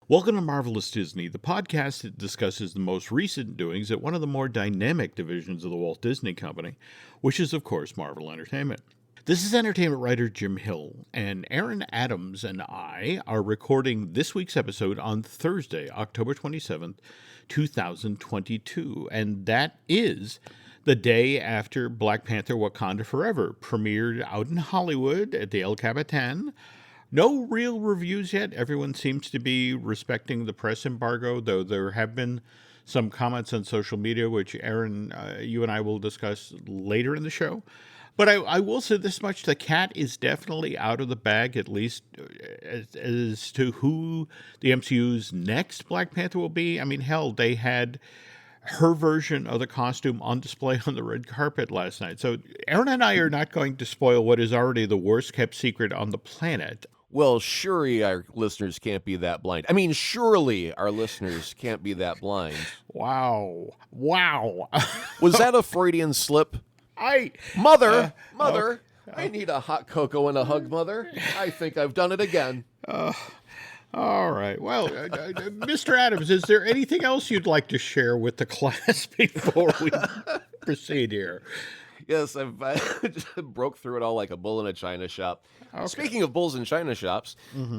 Welcome to Marvelous Disney, the podcast that discusses the most recent doings at one of the more dynamic divisions of the Walt Disney Company, which is, of course, Marvel Entertainment. This is entertainment writer Jim Hill, and Aaron Adams and I are recording this week's episode on Thursday, October 27th, 2022, and that is the day after Black Panther Wakanda Forever premiered out in Hollywood at the El Capitan. No real reviews yet. Everyone seems to be respecting the press embargo, though there have been some comments on social media, which Aaron, you and I will discuss later in the show. But I will say this much, the cat is definitely out of the bag, at least as to who the MCU's next Black Panther will be. I mean, hell, they had her version of the costume on display on the red carpet last night. So Aaron and I are not going to spoil what is already the worst kept secret on the planet. Well, surely our listeners can't be that blind. I mean, surely our listeners can't be that blind. Wow. Was that a Freudian slip? Mother, I need a hot cocoa and a hug, Mother. I think I've done it again. All right. Well, Mr. Adams, is there anything else you'd like to share with the class before we proceed here? Yes, I just broke through it all like a bull in a china shop. Okay. Speaking of bulls in china shops,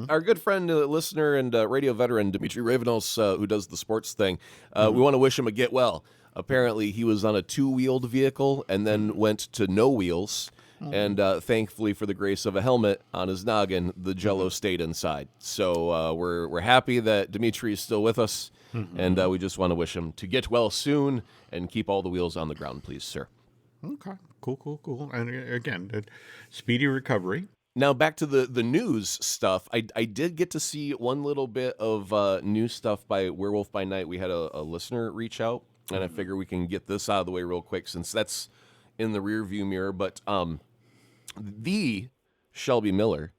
our good friend, listener, and radio veteran, Dmitry Ravenos, who does the sports thing, we want to wish him a get well. Apparently, he was on a two-wheeled vehicle and then went to no wheels. And thankfully, for the grace of a helmet on his noggin, the Jello stayed inside. So we're happy that Dmitry is still with us, and we just want to wish him to get well soon and keep all the wheels on the ground, please, sir. Okay. Cool. And again, speedy recovery. Now, back to the news stuff. I did get to see one little bit of news stuff by Werewolf by Night. We had a listener reach out, and I figure we can get this out of the way real quick since that's in the rear view mirror. But the Shelby Miller,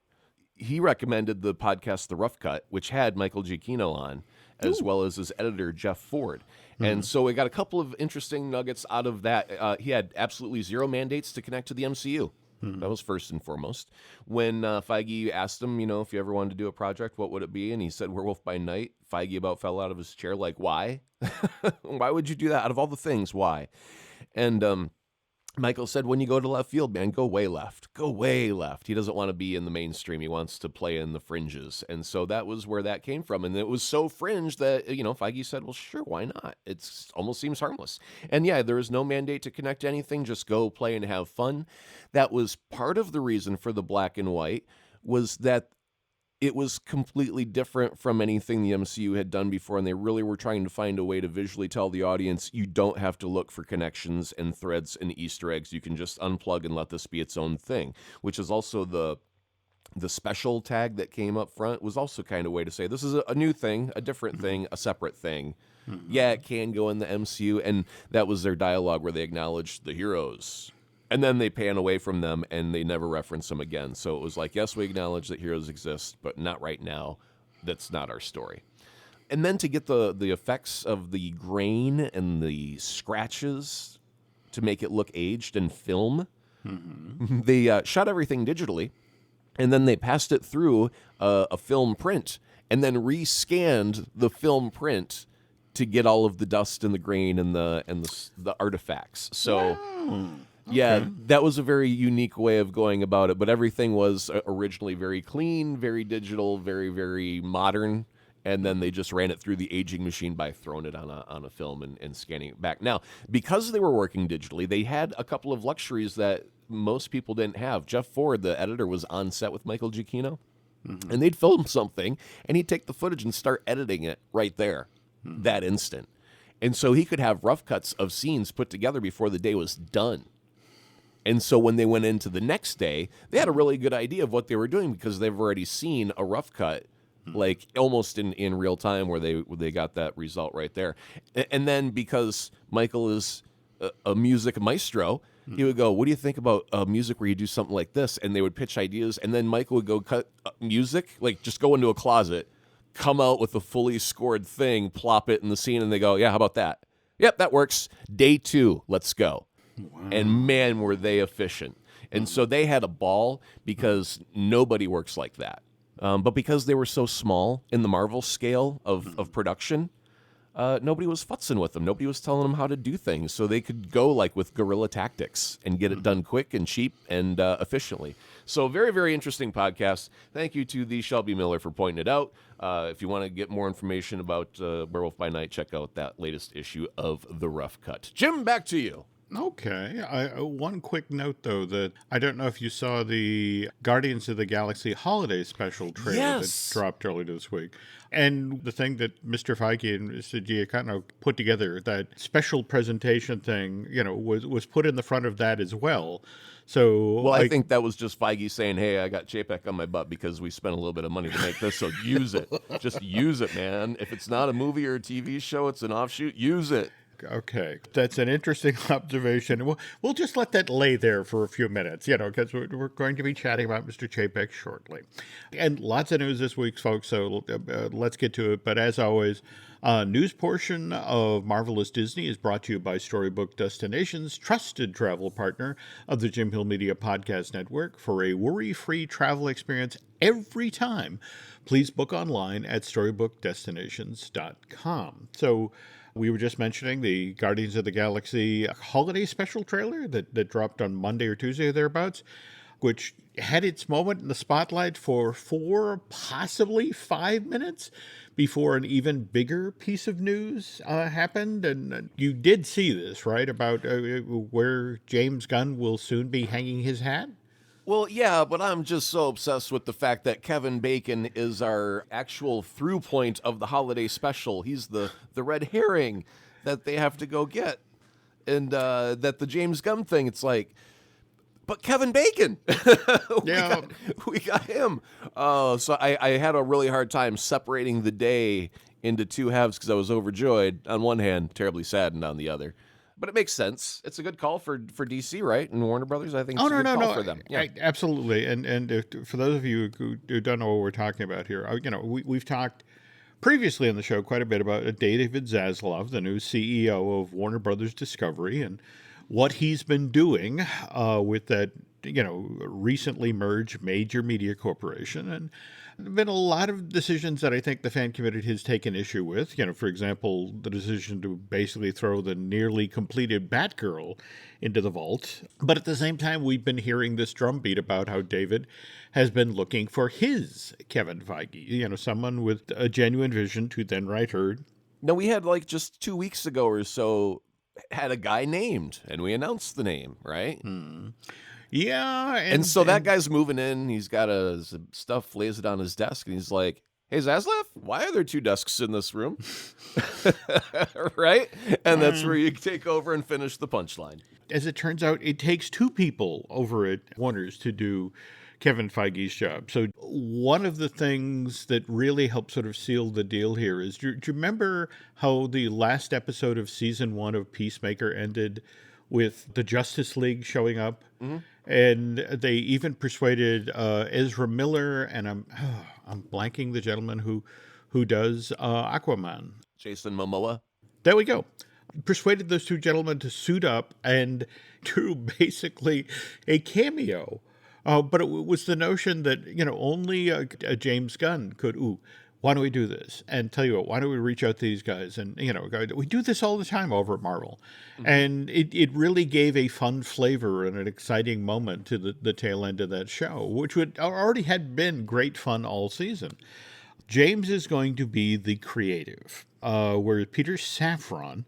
he recommended the podcast The Rough Cut, which had Michael Giacchino on, as well as his editor, Jeff Ford. And so we got a couple of interesting nuggets out of that. He had absolutely zero mandates to connect to the MCU. That was first and foremost. When Feige asked him, if you ever wanted to do a project, what would it be? And he said Werewolf by Night. Feige about fell out of his chair, like, why? Why would you do that? Out of all the things, why? And Michael said, when you go to left field, man, go way left. Go way left. He doesn't want to be in the mainstream. He wants to play in the fringes. And so that was where that came from. And it was so fringe that, Feige said, well, sure, why not? It almost seems harmless. And yeah, there is no mandate to connect to anything. Just go play and have fun. That was part of the reason for the black and white, was that it was completely different from anything the MCU had done before, and they really were trying to find a way to visually tell the audience, you don't have to look for connections and threads and Easter eggs. You can just unplug and let this be its own thing, which is also the special tag that came up front was also kind of a way to say, this is a new thing, a different thing, a separate thing. Yeah, it can go in the MCU, and that was their dialogue where they acknowledged the heroes. And then they pan away from them, and they never reference them again. So it was like, yes, we acknowledge that heroes exist, but not right now. That's not our story. And then to get the effects of the grain and the scratches to make it look aged in film, they shot everything digitally, and then they passed it through a film print, and then rescanned the film print to get all of the dust and the grain and the artifacts. So... Wow. Yeah, that was a very unique way of going about it, but everything was originally very clean, very digital, very, very modern, and then they just ran it through the aging machine by throwing it on a film and scanning it back. Now, because they were working digitally, they had a couple of luxuries that most people didn't have. Jeff Ford, the editor, was on set with Michael Giacchino, and they'd film something, and he'd take the footage and start editing it right there, that instant. And so he could have rough cuts of scenes put together before the day was done. And so when they went into the next day, they had a really good idea of what they were doing because they've already seen a rough cut, like almost in real time, where they got that result right there. And then because Michael is a music maestro, he would go, what do you think about music where you do something like this? And they would pitch ideas. And then Michael would go cut music, like just go into a closet, come out with a fully scored thing, plop it in the scene, and they go, yeah, how about that? Yep, that works. Day 2, let's go. Wow. And man, were they efficient. And so they had a ball because nobody works like that. But because they were so small in the Marvel scale of production, nobody was futzing with them. Nobody was telling them how to do things. So they could go like with guerrilla tactics and get it done quick and cheap and efficiently. So very, very interesting podcast. Thank you to the Shelby Miller for pointing it out. If you want to get more information about Werewolf by Night, check out that latest issue of The Rough Cut. Jim, back to you. Okay. One quick note, though, that I don't know if you saw the Guardians of the Galaxy holiday special trailer that dropped earlier this week. And the thing that Mr. Feige and Mr. Giacomo put together, that special presentation thing, was put in the front of that as well. So, well, I think that was just Feige saying, hey, I got JPEG on my butt because we spent a little bit of money to make this, so use it. Just use it, man. If it's not a movie or a TV show, it's an offshoot, use it. Okay, that's an interesting observation. We'll just let that lay there for a few minutes, because we're going to be chatting about Mr. Chapek shortly. And lots of news this week, folks, so let's get to it. But as always, news portion of Marvelous Disney is brought to you by Storybook Destinations, trusted travel partner of the Jim Hill Media Podcast Network. For a worry-free travel experience every time, please book online at storybookdestinations.com. So, we were just mentioning the Guardians of the Galaxy holiday special trailer that dropped on Monday or Tuesday or thereabouts, which had its moment in the spotlight for 4, possibly 5 minutes before an even bigger piece of news happened. And you did see this, right, about where James Gunn will soon be hanging his hat? Well, yeah, but I'm just so obsessed with the fact that Kevin Bacon is our actual through point of the holiday special. He's the red herring that they have to go get. And that the James Gunn thing, it's like, but Kevin Bacon! we got him. So I had a really hard time separating the day into two halves because I was overjoyed on one hand, terribly saddened on the other. But it makes sense. It's a good call for DC, right? And Warner Brothers, I think it's a good call for them. Yeah. Absolutely. And for those of you who don't know what we're talking about here, we've talked previously on the show quite a bit about David Zaslav, the new CEO of Warner Brothers Discovery, and what he's been doing with that, recently merged major media corporation. And there have been a lot of decisions that I think the fan community has taken issue with. For example, the decision to basically throw the nearly completed Batgirl into the vault. But at the same time, we've been hearing this drumbeat about how David has been looking for his Kevin Feige, someone with a genuine vision to then write her. No, we had just 2 weeks ago or so had a guy named, and we announced the name, right? Yeah. And so that guy's moving in. He's got his stuff, lays it on his desk, and he's like, hey, Zaslav, why are there 2 desks in this room? Right? And that's where you take over and finish the punchline. As it turns out, it takes 2 people over at Warner's to do Kevin Feige's job. So one of the things that really helped sort of seal the deal here is, do you remember how the last episode of season 1 of Peacemaker ended with the Justice League showing up? Mm-hmm. And they even persuaded Ezra Miller, and I'm blanking the gentleman who does Aquaman. Jason Momoa. There we go. Persuaded those 2 gentlemen to suit up and do basically a cameo. But it was the notion that, only a James Gunn could, why don't we do this? And tell you what, why don't we reach out to these guys? And, we do this all the time over at Marvel. Mm-hmm. And it really gave a fun flavor and an exciting moment to the tail end of that show, which already had been great fun all season. James is going to be the creative, whereas Peter Safran,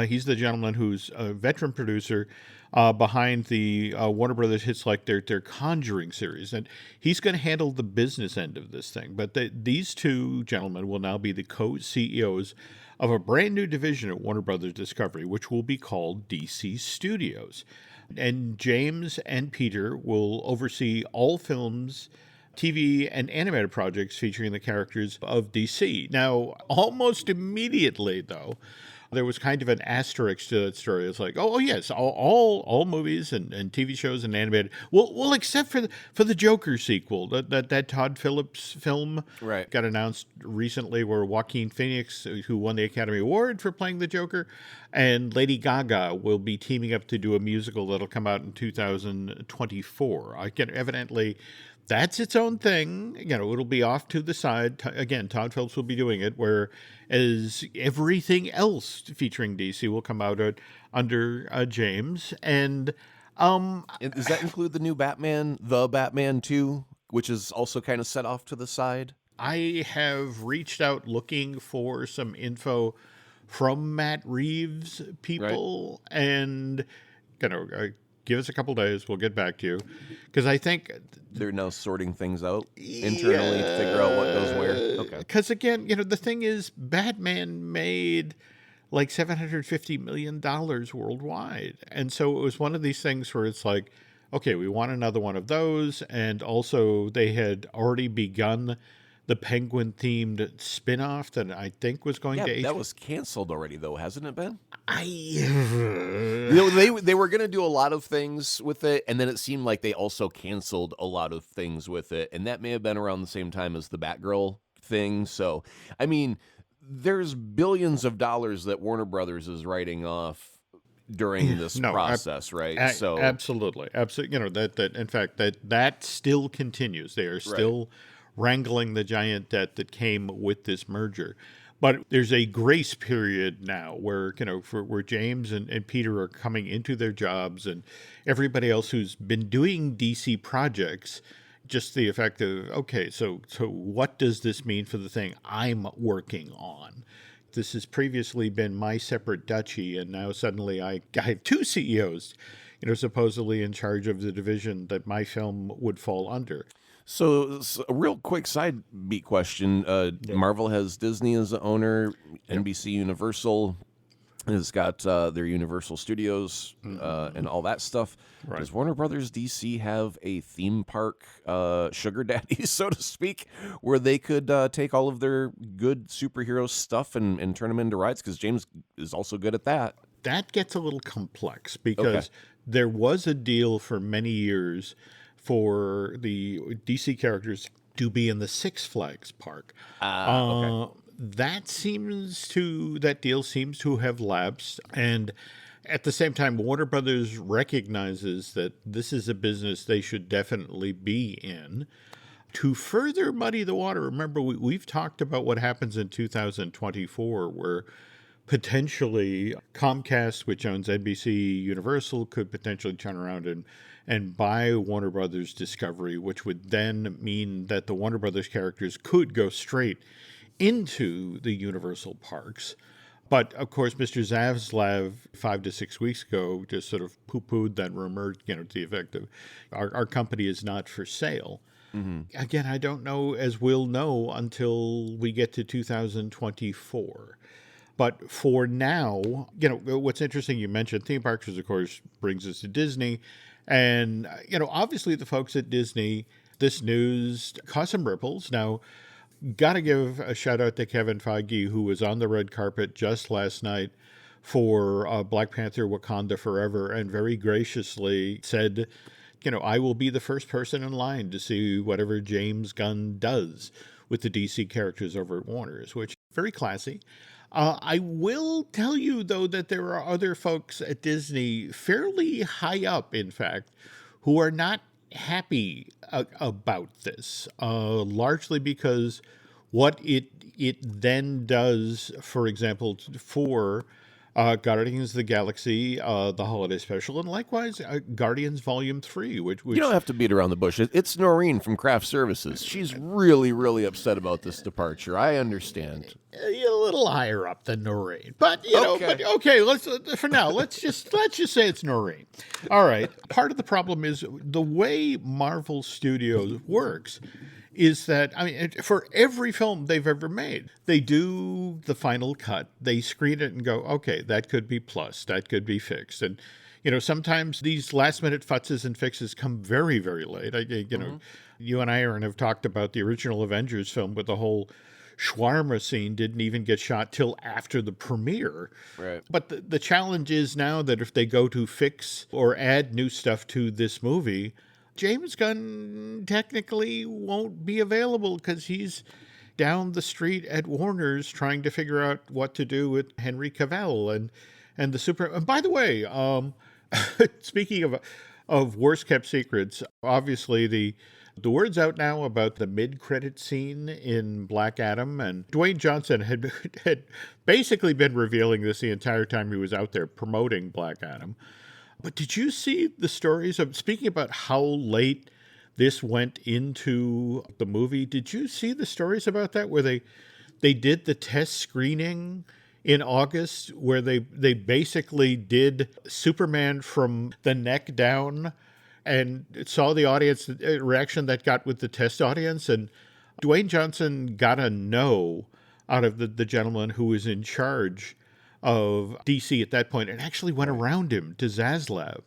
he's the gentleman who's a veteran producer behind the Warner Brothers hits like their Conjuring series. And he's going to handle the business end of this thing. But these 2 gentlemen will now be the co-CEOs of a brand new division at Warner Brothers Discovery, which will be called DC Studios. And James and Peter will oversee all films, TV, and animated projects featuring the characters of DC. Now, almost immediately, though, there was kind of an asterisk to that story. It's like, yes, all movies and TV shows and animated, well, except for the Joker sequel, that Todd Phillips film, right, got announced recently, where Joaquin Phoenix, who won the Academy Award for playing the Joker, and Lady Gaga will be teaming up to do a musical that'll come out in 2024. Evidently, That's its own thing. It'll be off to the side. Again, Todd Phillips will be doing it, whereas everything else featuring DC will come out under James. And Does that include the new Batman, the Batman 2, which is also kind of set off to the side? I have reached out looking for some info from Matt Reeves Right. people, and give us a couple days. We'll get back to you because I think They're now sorting things out internally to figure out what goes where. Okay. Because again, the thing is, Batman made like $750 million worldwide, and so it was one of these things where it's like, okay, we want another one of those, and also they had already begun the Penguin themed spin-off that I think was going Yeah, to that was canceled already, though, hasn't it been? I They were going to do a lot of things with it, and then it seemed like they also canceled a lot of things with it, and that may have been around the same time as the Batgirl thing. So, I mean, there's billions of dollars that Warner Brothers is writing off during this process, right? Absolutely. That in fact that still continues. They are still wrangling the giant debt that came with this merger. But there's a grace period now where, where James and Peter are coming into their jobs, and everybody else who's been doing DC projects, just the effect of, okay, so what does this mean for the thing I'm working on? This has previously been my separate duchy, and now suddenly I have two CEOs, supposedly in charge of the division that my film would fall under. So a real quick side beat question. Marvel has Disney as the owner. NBC Universal has got their Universal Studios and all that stuff. Right. Does Warner Brothers DC have a theme park sugar daddy, so to speak, where they could take all of their good superhero stuff and turn them into rides? Because James is also good at that. That gets a little complex because there was a deal for many years for the DC characters to be in the Six Flags park. That deal seems to have lapsed, and at the same time, Warner Brothers recognizes that this is a business they should definitely be in. To further muddy the water, remember we've talked about what happens in 2024, where potentially Comcast, which owns NBC Universal, could potentially turn around and buy Warner Brothers Discovery, which would then mean that the Warner Brothers characters could go straight into the Universal parks. But of course, Mr. Zaslav 5 to 6 weeks ago just sort of poo-pooed that rumor, to the effect of our company is not for sale. Again, I don't know, as we'll know until we get to 2024. But for now, what's interesting, you mentioned theme parks, of course, brings us to Disney. And, obviously the folks at Disney, this news caused some ripples. Now, got to give a shout out to Kevin Feige, who was on the red carpet just last night for Black Panther Wakanda Forever, and very graciously said, I will be the first person in line to see whatever James Gunn does with the DC characters over at Warner's, which is very classy. I will tell you, though, that there are other folks at Disney, fairly high up, in fact, who are not happy about this, largely because what it then does, for example, for Guardians of the Galaxy, the holiday special, and likewise Guardians Volume 3, which You don't have to beat around the bush. It's Noreen from Craft Services. She's really, really upset about this departure. I understand. A little higher up than Noreen, but let's for now let's just say it's Noreen. All right. Part of the problem is the way Marvel Studios works is that, for every film they've ever made, they do the final cut, they screen it and go, okay, that could be plus, that could be fixed, and sometimes these last minute futzes and fixes come very, very late. You and I, Aaron, have talked about the original Avengers film with the whole shawarma scene didn't even get shot till after the premiere. Right. But the challenge is now that if they go to fix or add new stuff to this movie, James Gunn technically won't be available because he's down the street at Warner's trying to figure out what to do with Henry Cavill and the super. And by the way, speaking of worst kept secrets, obviously the The word's out now about the mid-credit scene in Black Adam, and Dwayne Johnson had basically been revealing this the entire time he was out there promoting Black Adam. But did you see the stories of, speaking about how late this went into the movie, did you see the stories about that where they did the test screening in August where they basically did Superman from the neck down and saw the audience reaction that got with the test audience, and Dwayne Johnson got a no out of the gentleman who was in charge of DC at that point, and actually went around him to Zaslav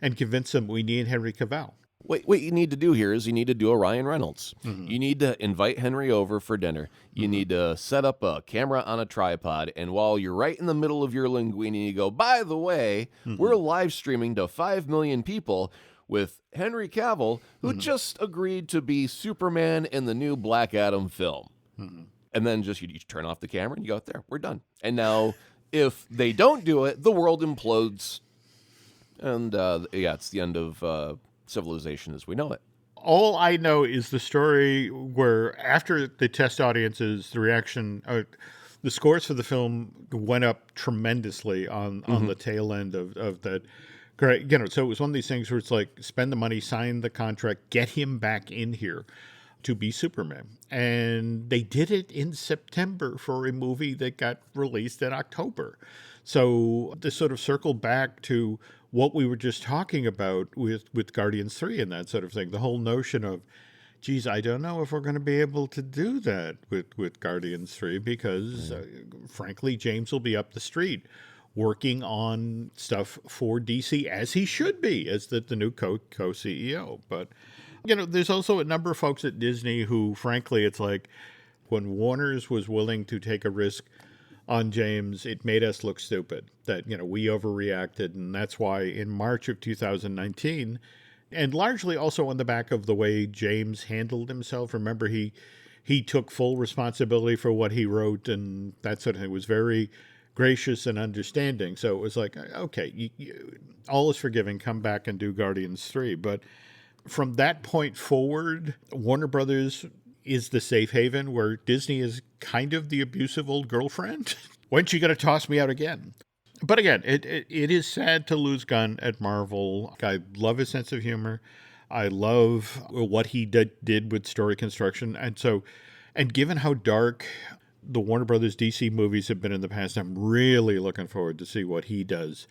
and convinced him we need Henry Cavill. What you need to do here is you need to do a Ryan Reynolds. You need to invite Henry over for dinner. You need to set up a camera on a tripod, and while you're right in the middle of your linguine, you go, by the way, we're live streaming to 5 million people with Henry Cavill, who just agreed to be Superman in the new Black Adam film. And then just you turn off the camera and you go, there, we're done. And now if they don't do it, the world implodes. And it's the end of civilization as we know it. All I know is the story where after the test audiences, the reaction, the scores for the film went up tremendously on the tail end of that. Great, so it was one of these things where it's like, spend the money, sign the contract, get him back in here to be Superman. And they did it in September for a movie that got released in October. So to sort of circle back to what we were just talking about with Guardians 3 and that sort of thing, the whole notion of, geez, I don't know if we're going to be able to do that with Guardians 3 because, frankly, James will be up the street working on stuff for DC, as he should be, as the new co-CEO. But, there's also a number of folks at Disney who, frankly, it's like when Warner's was willing to take a risk on James, it made us look stupid, that, we overreacted. And that's why in March of 2019, and largely also on the back of the way James handled himself, remember, he took full responsibility for what he wrote, and that sort of thing, was very gracious and understanding. So it was like, okay, all is forgiven, come back and do Guardians 3. But from that point forward, Warner Brothers is the safe haven where Disney is kind of the abusive old girlfriend. When's she going to toss me out again? But again, it is sad to lose Gunn at Marvel. I love his sense of humor. I love what he did with story construction. And given how dark the Warner Brothers DC movies have been in the past, I'm really looking forward to see what he does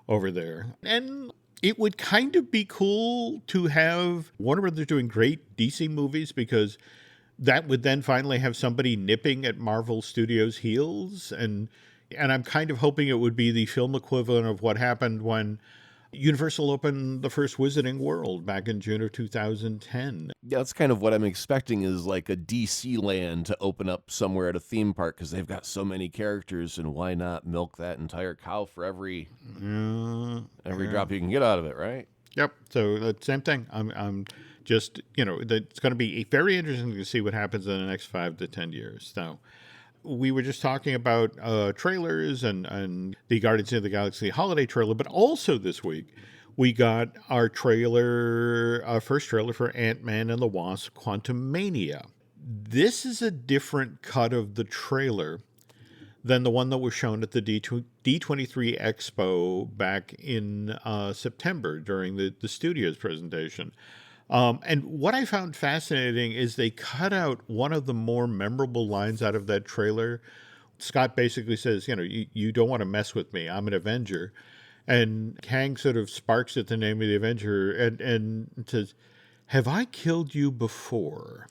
over there. And it would kind of be cool to have Warner Brothers doing great DC movies, because that would then finally have somebody nipping at Marvel Studios' heels. And I'm kind of hoping it would be the film equivalent of what happened when Universal opened the first Wizarding World back in June of 2010. Yeah, that's kind of what I'm expecting, is like a DC land to open up somewhere at a theme park, because they've got so many characters, and why not milk that entire cow for every drop you can get out of it, right? Yep. So the same thing. I'm just, it's going to be very interesting to see what happens in the next 5 to 10 years. Now, we were just talking about trailers and the Guardians of the Galaxy holiday trailer, but also this week we got our first trailer for Ant-Man and the Wasp: Quantumania. This is a different cut of the trailer than the one that was shown at the D23 Expo back in September during the studio's presentation. And what I found fascinating is they cut out one of the more memorable lines out of that trailer. Scott basically says, you don't want to mess with me. I'm an Avenger. And Kang sort of sparks at the name of the Avenger and says, have I killed you before?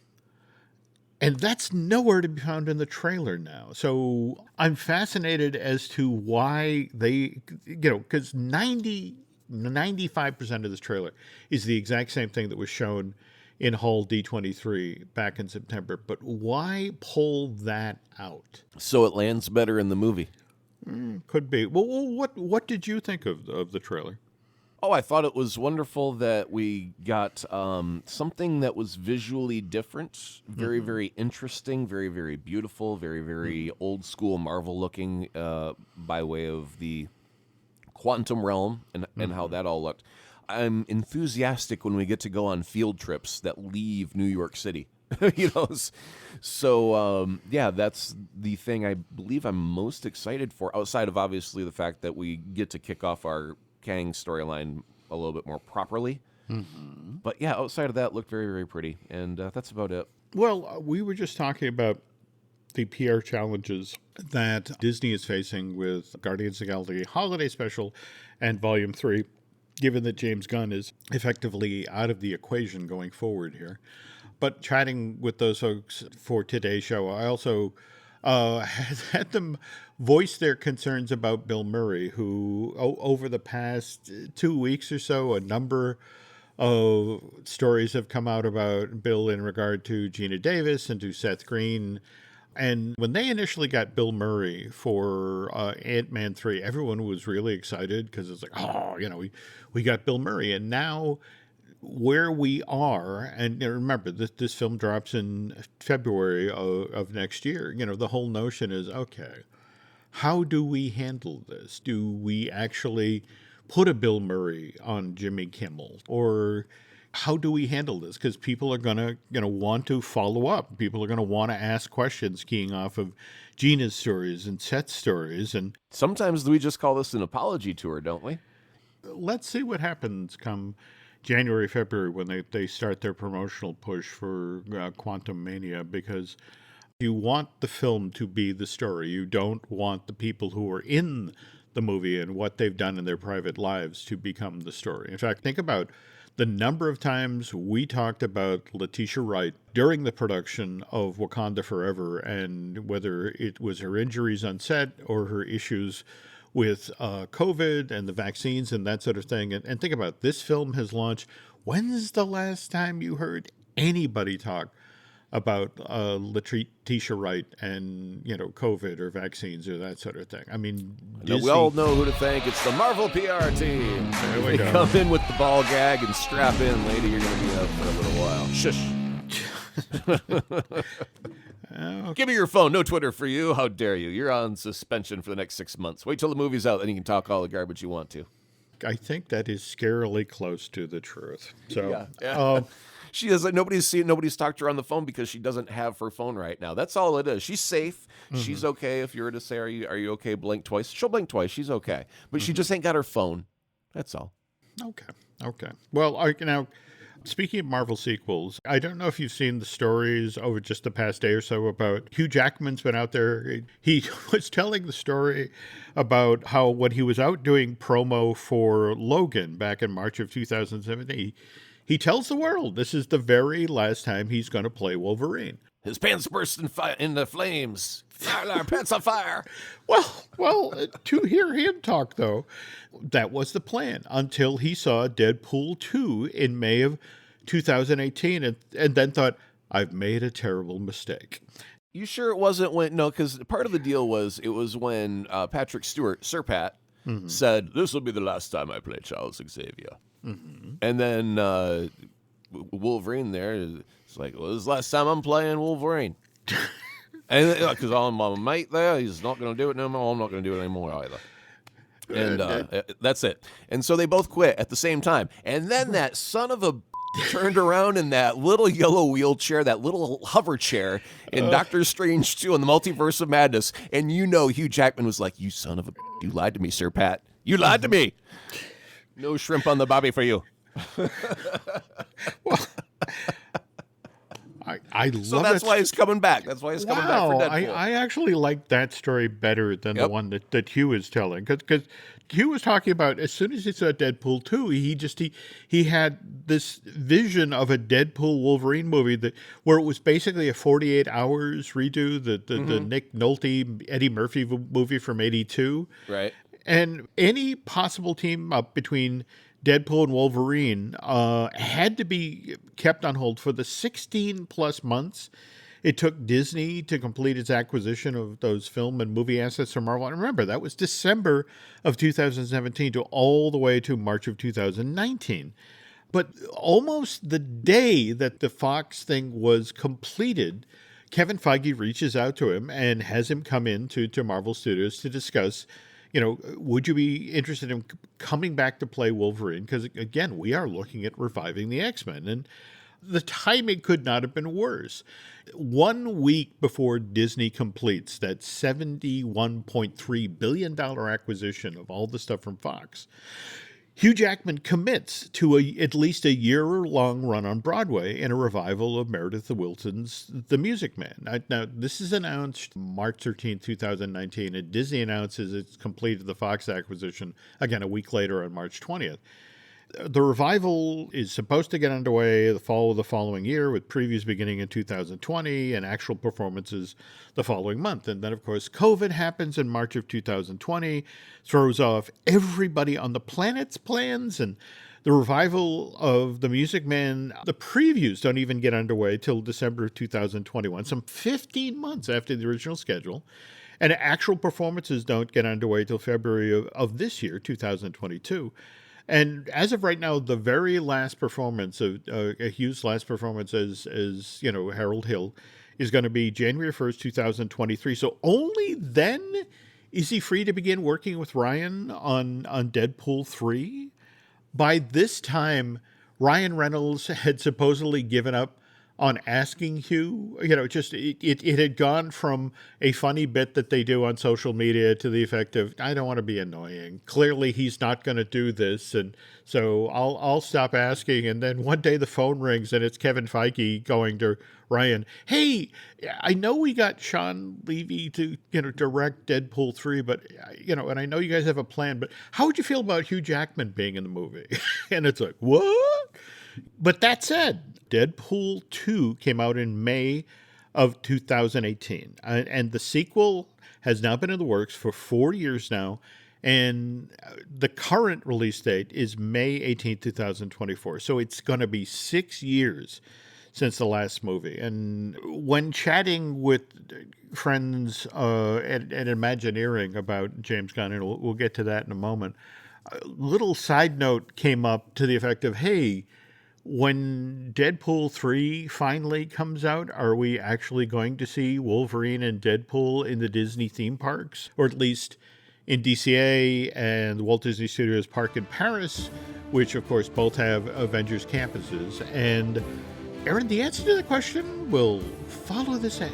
And that's nowhere to be found in the trailer now. So I'm fascinated as to why they, because 95% of this trailer is the exact same thing that was shown in Hall D23 back in September. But why pull that out? So it lands better in the movie. Could be. Well, what did you think of the trailer? Oh, I thought it was wonderful that we got something that was visually different, very, very interesting, very, very beautiful, very, very old school Marvel looking by way of the quantum realm and how that all looked. I'm enthusiastic when we get to go on field trips that leave New York City. Yeah, that's the thing I believe I'm most excited for, outside of obviously the fact that we get to kick off our Kang storyline a little bit more properly. Mm-hmm. But yeah, outside of that, looked very, very pretty, and that's about it. Well, we were just talking about the PR challenges that Disney is facing with Guardians of the Galaxy Holiday Special and Volume 3, given that James Gunn is effectively out of the equation going forward here. But chatting with those folks for today's show, I also had them voice their concerns about Bill Murray, who over the past 2 weeks or so, a number of stories have come out about Bill in regard to Gina Davis and to Seth Green. And when they initially got Bill Murray for Ant-Man 3, everyone was really excited because it's like, oh, we got Bill Murray. And now where we are, and remember, this film drops in February of next year, the whole notion is, okay, how do we handle this? Do we actually put a Bill Murray on Jimmy Kimmel? Or how do we handle this? Because people are going to want to follow up. People are going to want to ask questions keying off of Gina's stories and Seth's stories. And sometimes we just call this an apology tour, don't we? Let's see what happens come January, February, when they start their promotional push for Quantumania, because you want the film to be the story. You don't want the people who are in the movie and what they've done in their private lives to become the story. In fact, think about the number of times we talked about Letitia Wright during the production of Wakanda Forever, and whether it was her injuries on set or her issues with COVID and the vaccines and that sort of thing. And think about it, this film has launched. When's the last time you heard anybody talk about Letitia Wright and, COVID or vaccines or that sort of thing? I mean, Disney, we all know who to thank. It's the Marvel PR team. They come in with the ball gag and strap in, lady. You're going to be up for a little while. Shush. Give me your phone. No Twitter for you. How dare you? You're on suspension for the next 6 months. Wait till the movie's out, then you can talk all the garbage you want to. I think that is scarily close to the truth. So, yeah. She doesn't. Nobody's talked to her on the phone because she doesn't have her phone right now. That's all it is. She's safe. Mm-hmm. She's okay. If you were to say, "Are you okay?" Blink twice. She'll blink twice. She's okay, but she just ain't got her phone. That's all. Okay. Well, now, speaking of Marvel sequels, I don't know if you've seen the stories over just the past day or so about Hugh Jackman's been out there. He was telling the story about how when he was out doing promo for Logan back in March of 2017, he tells the world this is the very last time he's going to play Wolverine. His pants burst into flames. Our pants on fire. Well, to hear him talk, though, that was the plan until he saw Deadpool 2 in May of 2018 and then thought, I've made a terrible mistake. You sure it wasn't when... No, because part of the deal was it was when Patrick Stewart, Sir Pat, said, this will be the last time I play Charles Xavier. Mm-hmm. And then Wolverine there is like, well, this is the last time I'm playing Wolverine. And because I'm my mate there, he's not going to do it no more. I'm not going to do it anymore either. And that's it. And so they both quit at the same time. And then that son of a turned around in that little yellow wheelchair, that little hover chair in Doctor Strange 2 in the Multiverse of Madness. And Hugh Jackman was like, you son of a... You lied to me, Sir Pat. You lied to me. No shrimp on the bobby for you. Well, I love so that's why he's coming back. That's why he's coming back for Deadpool. I actually like that story better than the one that Hugh is telling. Because Hugh was talking about as soon as he saw Deadpool 2, he had this vision of a Deadpool Wolverine movie where it was basically a 48 hours redo, the Nick Nolte, Eddie Murphy movie from 82. Right. And any possible team up between Deadpool and Wolverine had to be kept on hold for the 16 plus months it took Disney to complete its acquisition of those film and movie assets from Marvel. And remember, that was December of 2017 to all the way to March of 2019. But almost the day that the Fox thing was completed, Kevin Feige reaches out to him and has him come in to Marvel Studios to discuss would you be interested in coming back to play Wolverine? Because, again, we are looking at reviving the X-Men, and the timing could not have been worse. 1 week before Disney completes that $71.3 billion acquisition of all the stuff from Fox, Hugh Jackman commits to at least a year-long run on Broadway in a revival of Meredith Willson's The Music Man. Now, this is announced March 13, 2019, and Disney announces it's completed the Fox acquisition, again, a week later on March 20th. The revival is supposed to get underway the fall of the following year, with previews beginning in 2020 and actual performances the following month. And then, of course, COVID happens in March of 2020, throws off everybody on the planet's plans, and the revival of The Music Man, the previews don't even get underway till December of 2021, some 15 months after the original schedule. And actual performances don't get underway till February of this year, 2022. And as of right now, the very last performance of Hugh's last performance as Harold Hill is going to be January 1st, 2023. So only then is he free to begin working with Ryan on Deadpool 3. By this time, Ryan Reynolds had supposedly given up on asking Hugh. It had gone from a funny bit that they do on social media to the effect of, I don't want to be annoying. Clearly he's not going to do this, and so I'll stop asking. And then one day the phone rings and it's Kevin Feige going to Ryan, hey, I know we got Sean Levy to direct Deadpool 3, but and I know you guys have a plan, but how would you feel about Hugh Jackman being in the movie? And it's like, what? But that said, Deadpool 2 came out in May of 2018, and the sequel has now been in the works for 4 years now, and the current release date is May 18, 2024. So it's going to be 6 years since the last movie. And when chatting with friends at Imagineering about James Gunn, and we'll get to that in a moment, a little side note came up to the effect of, hey, when Deadpool 3 finally comes out, are we actually going to see Wolverine and Deadpool in the Disney theme parks? Or at least in DCA and the Walt Disney Studios Park in Paris, which of course both have Avengers campuses. And Aaron, the answer to the question will follow this ad.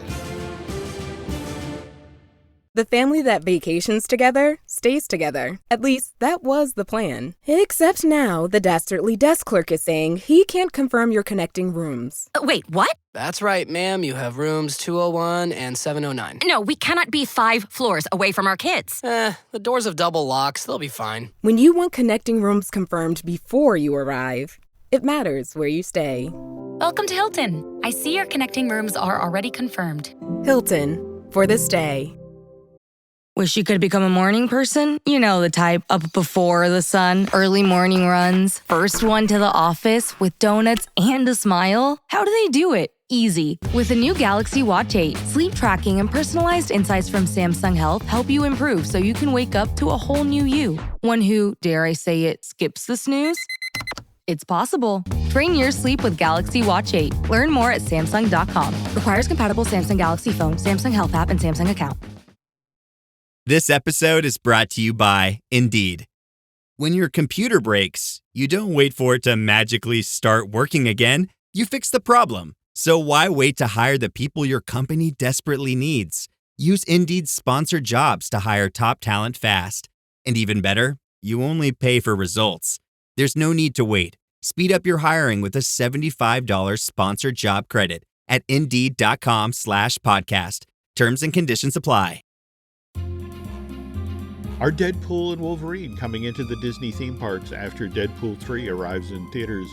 The family that vacations together stays together. At least, that was the plan. Except now, the dastardly desk clerk is saying he can't confirm your connecting rooms. Wait, what? That's right, ma'am. You have rooms 201 and 709. No, we cannot be 5 floors away from our kids. The doors have double locks. They'll be fine. When you want connecting rooms confirmed before you arrive, it matters where you stay. Welcome to Hilton. I see your connecting rooms are already confirmed. Hilton, for the stay. Wish you could become a morning person? You know the type, up before the sun, early morning runs, first one to the office with donuts and a smile. How do they do it? Easy. With the new Galaxy Watch 8, sleep tracking and personalized insights from Samsung Health help you improve so you can wake up to a whole new you. One who, dare I say it, skips the snooze? It's possible. Train your sleep with Galaxy Watch 8. Learn more at Samsung.com. Requires compatible Samsung Galaxy phone, Samsung Health app, and Samsung account. This episode is brought to you by Indeed. When your computer breaks, you don't wait for it to magically start working again. You fix the problem. So why wait to hire the people your company desperately needs? Use Indeed's sponsored jobs to hire top talent fast. And even better, you only pay for results. There's no need to wait. Speed up your hiring with a $75 sponsored job credit at Indeed.com/podcast. Terms and conditions apply. Are Deadpool and Wolverine coming into the Disney theme parks after Deadpool 3 arrives in theaters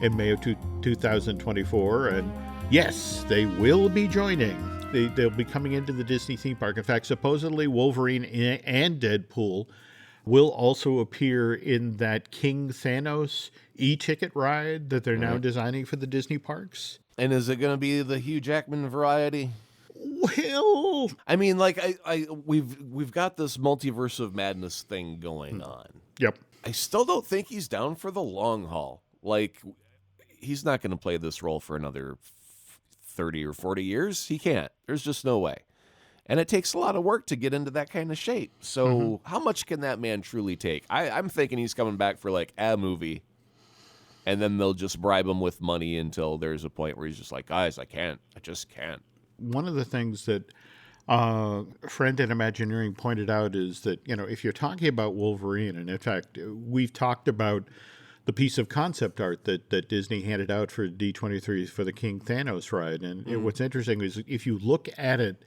in May of 2024? And yes, they will be joining. They'll be coming into the Disney theme park. In fact, supposedly Wolverine and Deadpool will also appear in that King Thanos e-ticket ride that they're now designing for the Disney parks. And is it going to be the Hugh Jackman variety? Well, I mean, like we've got this multiverse of madness thing going on. Yep. I still don't think he's down for the long haul. Like, he's not going to play this role for another 30 or 40 years. He can't. There's just no way. And it takes a lot of work to get into that kind of shape. So how much can that man truly take? I'm thinking he's coming back for like a movie, and then they'll just bribe him with money until there's a point where he's just like, guys, I just can't. One of the things that a friend at Imagineering pointed out is that, if you're talking about Wolverine, and in fact, we've talked about the piece of concept art that Disney handed out for D23 for the King Thanos ride. And what's interesting is if you look at it,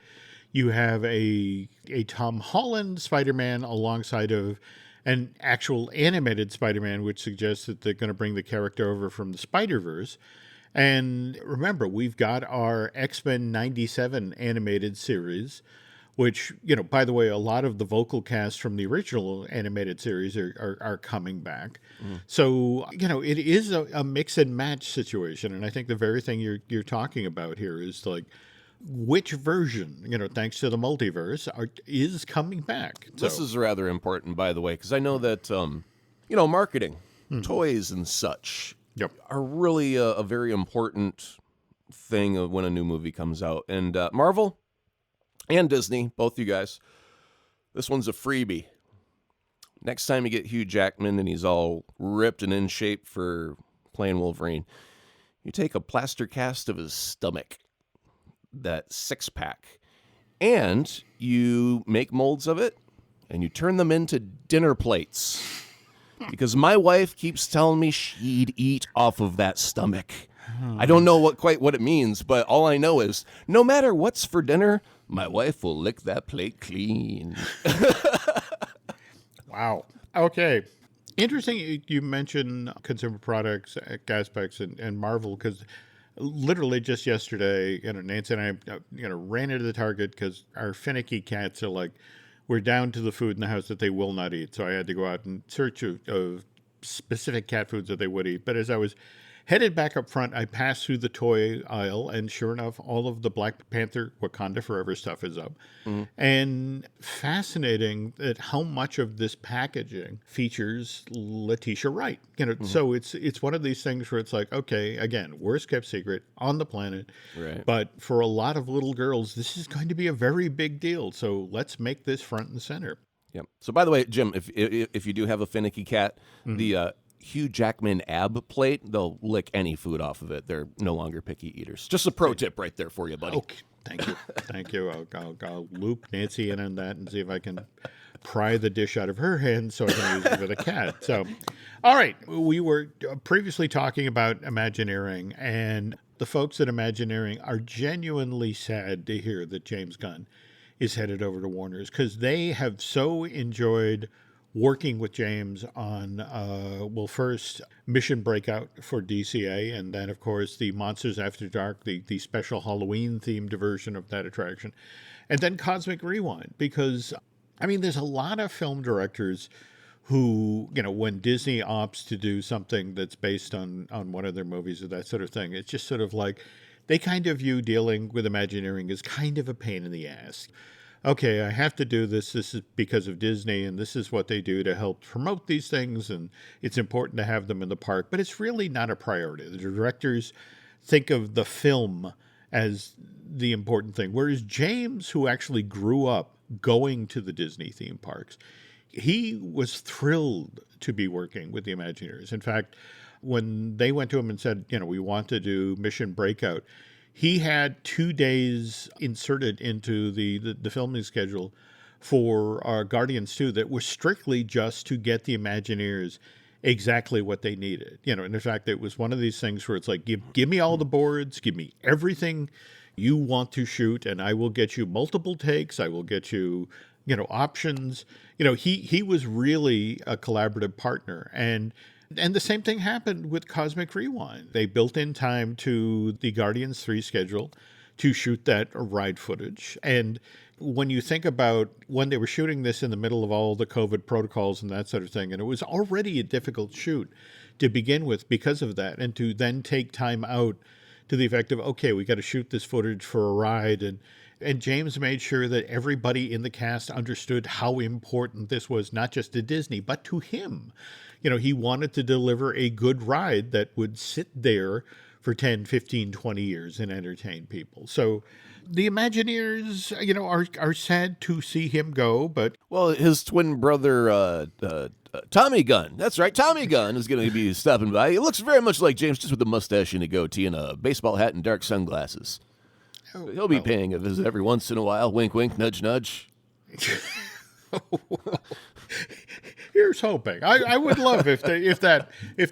you have a Tom Holland Spider-Man alongside of an actual animated Spider-Man, which suggests that they're going to bring the character over from the Spider-Verse. And remember, we've got our X-Men 97 animated series, which, by the way, a lot of the vocal cast from the original animated series are coming back. So, it is a mix and match situation. And I think the very thing you're talking about here is like, which version, thanks to the multiverse, is coming back. This is rather important, by the way, because I know that, marketing, toys and such are really a very important thing when a new movie comes out. And Marvel and Disney, both you guys, this one's a freebie. Next time you get Hugh Jackman and he's all ripped and in shape for playing Wolverine, you take a plaster cast of his stomach, that six-pack, and you make molds of it, and you turn them into dinner plates. Because my wife keeps telling me she'd eat off of that stomach. I don't know quite what it means, but all I know is no matter what's for dinner, my wife will lick that plate clean. Wow. Okay. Interesting you mentioned consumer products, aspects, and Marvel, because literally just yesterday, Nancy and I, ran into the Target because our finicky cats are like, we're down to the food in the house that they will not eat. So I had to go out in search of specific cat foods that they would eat. But as I was headed back up front, I passed through the toy aisle, and sure enough, all of the Black Panther Wakanda Forever stuff is up. And fascinating that how much of this packaging features Letitia Wright. So it's one of these things where it's like, okay, again, worst kept secret on the planet. Right. But for a lot of little girls, this is going to be a very big deal. So let's make this front and center. Yep. So by the way, Jim, if you do have a finicky cat, the Hugh Jackman ab plate, they'll lick any food off of it. They're no longer picky eaters. Just a pro tip right there for you, buddy. Okay, thank you. Thank you. I'll loop Nancy in on that and see if I can pry the dish out of her hand so I can use it for the cat. So, all right. We were previously talking about Imagineering, and the folks at Imagineering are genuinely sad to hear that James Gunn is headed over to Warner's, because they have so enjoyed working with James on, first Mission Breakout for DCA, and then, of course, the Monsters After Dark, the special Halloween-themed version of that attraction, and then Cosmic Rewind, because, there's a lot of film directors who, when Disney opts to do something that's based on one of their movies or that sort of thing, it's just sort of like, they kind of view dealing with Imagineering as kind of a pain in the ass. Okay, I have to do this. This is because of Disney, and this is what they do to help promote these things, and it's important to have them in the park, but it's really not a priority. The directors think of the film as the important thing, whereas James, who actually grew up going to the Disney theme parks, he was thrilled to be working with the Imagineers. In fact, when they went to him and said, we want to do Mission Breakout, he had 2 days inserted into the filming schedule for our Guardians 2 that was strictly just to get the Imagineers exactly what they needed. And in fact, it was one of these things where it's like, give me all the boards, give me everything you want to shoot, and I will get you multiple takes. I will get you, options. He was really a collaborative partner. And the same thing happened with Cosmic Rewind. They built in time to the Guardians 3 schedule to shoot that ride footage. And when you think about when they were shooting this in the middle of all the COVID protocols and that sort of thing, and it was already a difficult shoot to begin with because of that, and to then take time out to the effect of, okay, we got to shoot this footage for a ride. And James made sure that everybody in the cast understood how important this was, not just to Disney, but to him. He wanted to deliver a good ride that would sit there for 10, 15, 20 years and entertain people. So The Imagineers, are sad to see him go, but Well, his twin brother, Tommy Gunn. That's right, Tommy Gunn is going to be stopping by. He looks very much like James, just with a mustache and a goatee and a baseball hat and dark sunglasses. He'll be paying a visit every once in a while. Wink, wink, nudge, nudge. here's hoping. I would love if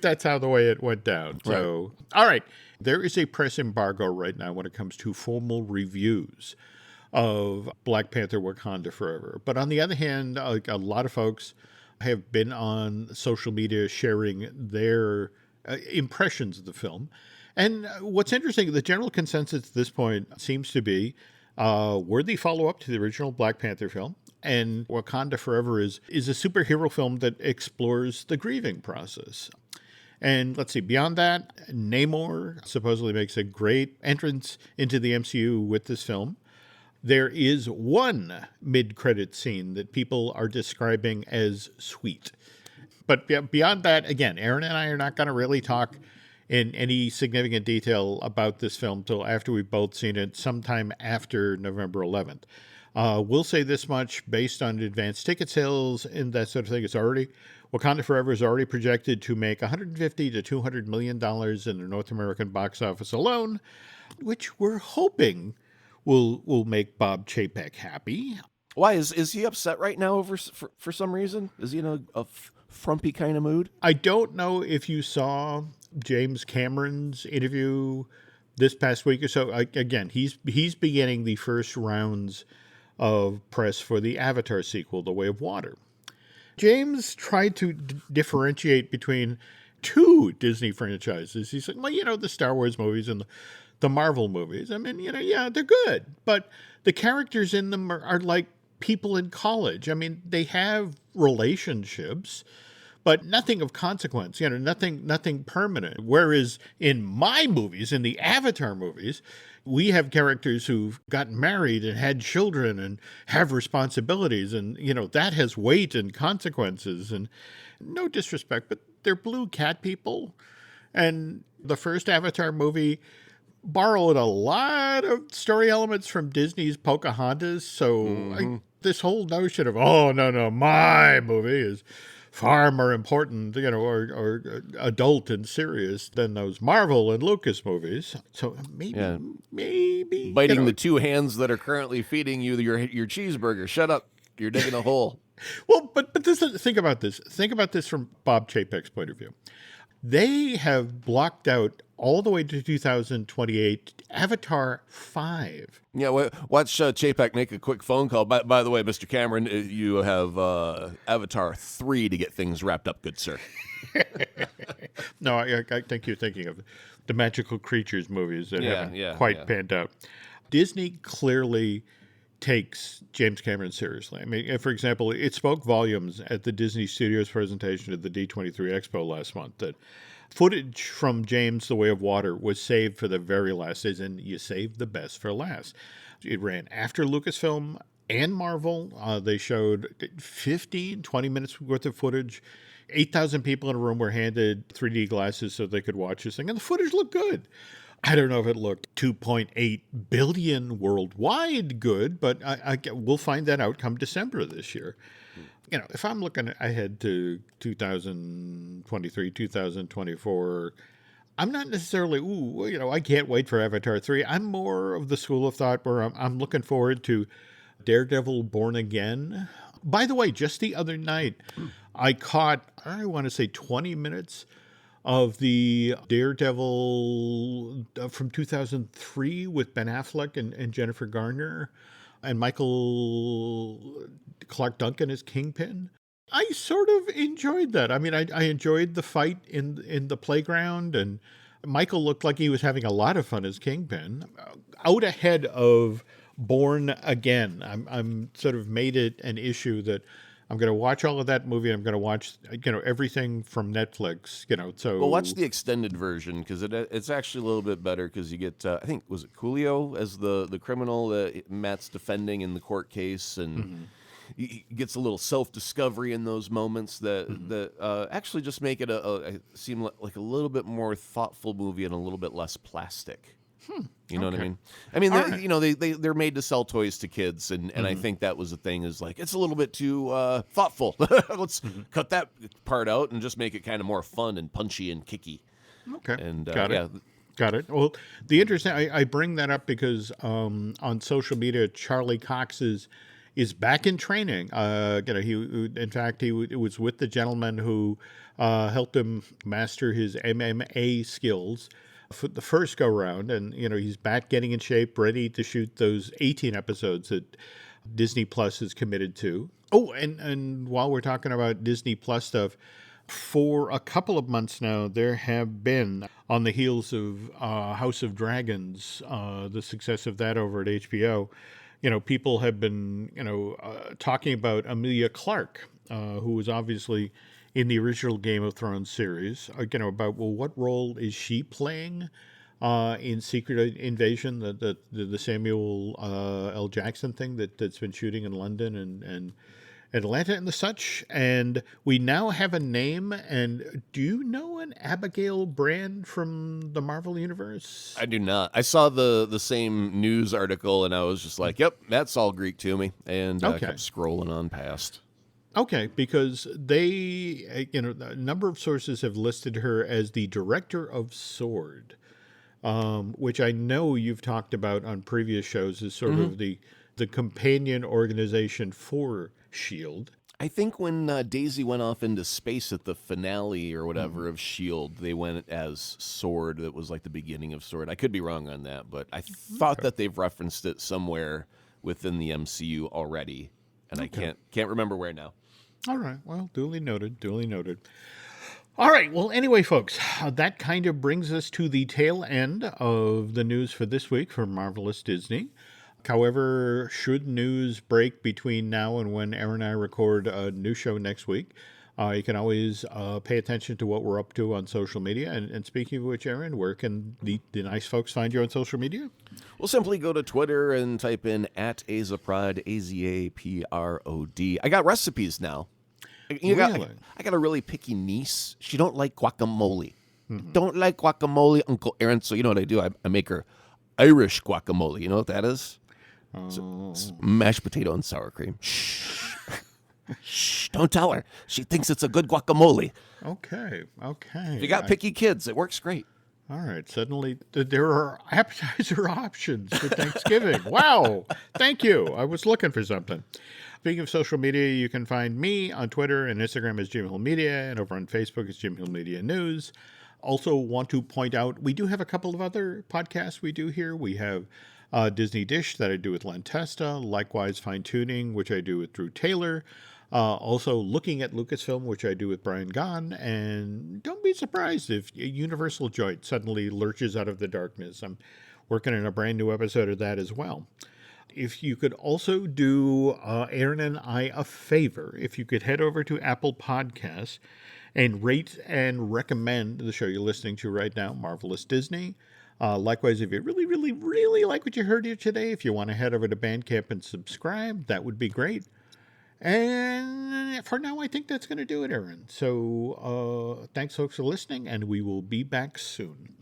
that's how the way it went down. So, all right, there is a press embargo right now when it comes to formal reviews of Black Panther: Wakanda Forever. But on the other hand, a lot of folks have been on social media sharing their impressions of the film. And what's interesting, the general consensus at this point seems to be worthy follow-up to the original Black Panther film. And Wakanda Forever is a superhero film that explores the grieving process. And let's see, beyond that, Namor supposedly makes a great entrance into the MCU with this film. There is one mid-credit scene that people are describing as sweet. But beyond that, again, Aaron and I are not going to really talk in any significant detail about this film till after we've both seen it sometime after November 11th. We'll say this much based on advanced ticket sales and that sort of thing. Wakanda Forever is already projected to make $150 to $200 million in the North American box office alone, which we're hoping will make Bob Chapek happy. Why is he upset right now for some reason? Is he in a frumpy kind of mood? I don't know if you saw James Cameron's interview this past week or so. Again, he's beginning the first rounds of press for the Avatar sequel, The Way of Water. James tried to differentiate between two Disney franchises. He said, well, the Star Wars movies and the Marvel movies. I mean, yeah, they're good, but the characters in them are like people in college. I mean, they have relationships, but nothing of consequence, nothing permanent. Whereas in my movies, in the Avatar movies, we have characters who've gotten married and had children and have responsibilities. And, that has weight and consequences. And no disrespect, but they're blue cat people. And the first Avatar movie borrowed a lot of story elements from Disney's Pocahontas. So this whole notion of, oh, no, my movie is far more important, or adult and serious than those Marvel and Lucas movies. So maybe biting the two hands that are currently feeding you your cheeseburger. Shut up! You're digging a hole. Well, but think about this. Think about this from Bob Chapek's point of view. They have blocked out all the way to 2028 Avatar 5. Yeah, watch Chapek make a quick phone call. By the way, Mr. Cameron, you have Avatar 3 to get things wrapped up, good sir. No, I think you're thinking of the magical creatures movies that haven't quite panned out. Disney clearly takes James Cameron seriously. I mean, for example, it spoke volumes at the Disney Studios presentation at the D23 Expo last month that footage from James: The Way of Water was saved for the very last days, and you saved the best for last. It ran after Lucasfilm and Marvel. They showed 20 minutes worth of footage. 8,000 people in a room were handed 3D glasses so they could watch this thing, and the footage looked good. I don't know if it looked 2.8 billion worldwide good, but we'll find that out come December of this year. If I'm looking ahead to 2023, 2024, I'm not necessarily, I can't wait for Avatar 3. I'm more of the school of thought where I'm looking forward to Daredevil Born Again. By the way, just the other night, I caught, I want to say 20 minutes of the Daredevil from 2003 with Ben Affleck and Jennifer Garner and Michael Clark Duncan as Kingpin. I sort of enjoyed that. I mean, I enjoyed the fight in the playground, and Michael looked like he was having a lot of fun as Kingpin. Out ahead of Born Again, I'm sort of made it an issue that I'm going to watch all of that movie. I'm going to watch, everything from Netflix, so. Well, watch the extended version because it's actually a little bit better because you get, I think, was it Coolio as the criminal that Matt's defending in the court case, and he gets a little self-discovery in those moments that actually just make it seem like a little bit more thoughtful movie and a little bit less plastic. You know what I Okay. mean? I mean, All they, right. you know, they're made to sell toys to kids, and I think that was the thing is like it's a little bit too thoughtful. Let's cut that part out and just make it kind of more fun and punchy and kicky. Okay. And Got yeah, it. Got it. Well, the interesting, I bring that up because on social media, Charlie Cox is back in training. In fact, it was with the gentleman who helped him master his MMA skills for the first go round, and he's back getting in shape, ready to shoot those 18 episodes that Disney Plus is committed to. Oh, and while we're talking about Disney Plus stuff, for a couple of months now, there have been, on the heels of House of Dragons, the success of that over at HBO, people have been, talking about Amelia Clarke, who was obviously in the original Game of Thrones series, about, well, what role is she playing in Secret Invasion, the Samuel L. Jackson thing that's been shooting in London and Atlanta and the such. And we now have a name. And do you know an Abigail Brand from the Marvel Universe? I do not. I saw the same news article, and I was just like, "Yep, that's all Greek to me," and Okay. kept scrolling on past. Okay, because they, a number of sources have listed her as the director of Sword, which I know you've talked about on previous shows as sort of the companion organization for Shield. I think when Daisy went off into space at the finale or whatever of S.H.I.E.L.D., they went as Sword. That was like the beginning of Sword. I could be wrong on that, but I thought that they've referenced it somewhere within the MCU already, and I can't remember where now. All right. Well, duly noted. Duly noted. All right. Well, anyway, folks, that kind of brings us to the tail end of the news for this week from Marvelous Disney. However, should news break between now and when Aaron and I record a new show next week, you can always pay attention to what we're up to on social media. And speaking of which, Aaron, where can the nice folks find you on social media? Well, simply go to Twitter and type in @Azaprod, AZAPROD. I got recipes now. Really? I got a really picky niece. She don't like guacamole. Don't like guacamole, Uncle Aaron. So you know what I do? I make her Irish guacamole. You know what that is? It's mashed potato and sour cream. Shh. Shh, don't tell her. She thinks it's a good guacamole. Okay. If you got picky kids, it works great. All right. Suddenly, there are appetizer options for Thanksgiving. Wow. Thank you. I was looking for something. Speaking of social media, you can find me on Twitter and Instagram as Jim Hill Media, and over on Facebook as Jim Hill Media News. Also want to point out, we do have a couple of other podcasts we do here. We have Disney Dish that I do with Len Testa, likewise Fine Tuning, which I do with Drew Taylor. Also Looking at Lucasfilm, which I do with Brian Gunn. And don't be surprised if Universal Joint suddenly lurches out of the darkness. I'm working on a brand new episode of that as well. If you could also do Aaron and I a favor, if you could head over to Apple Podcasts and rate and recommend the show you're listening to right now, Marvelous Disney. Likewise, if you really, really, really like what you heard here today, if you want to head over to Bandcamp and subscribe, that would be great. And for now, I think that's going to do it, Aaron. So thanks, folks, for listening, and we will be back soon.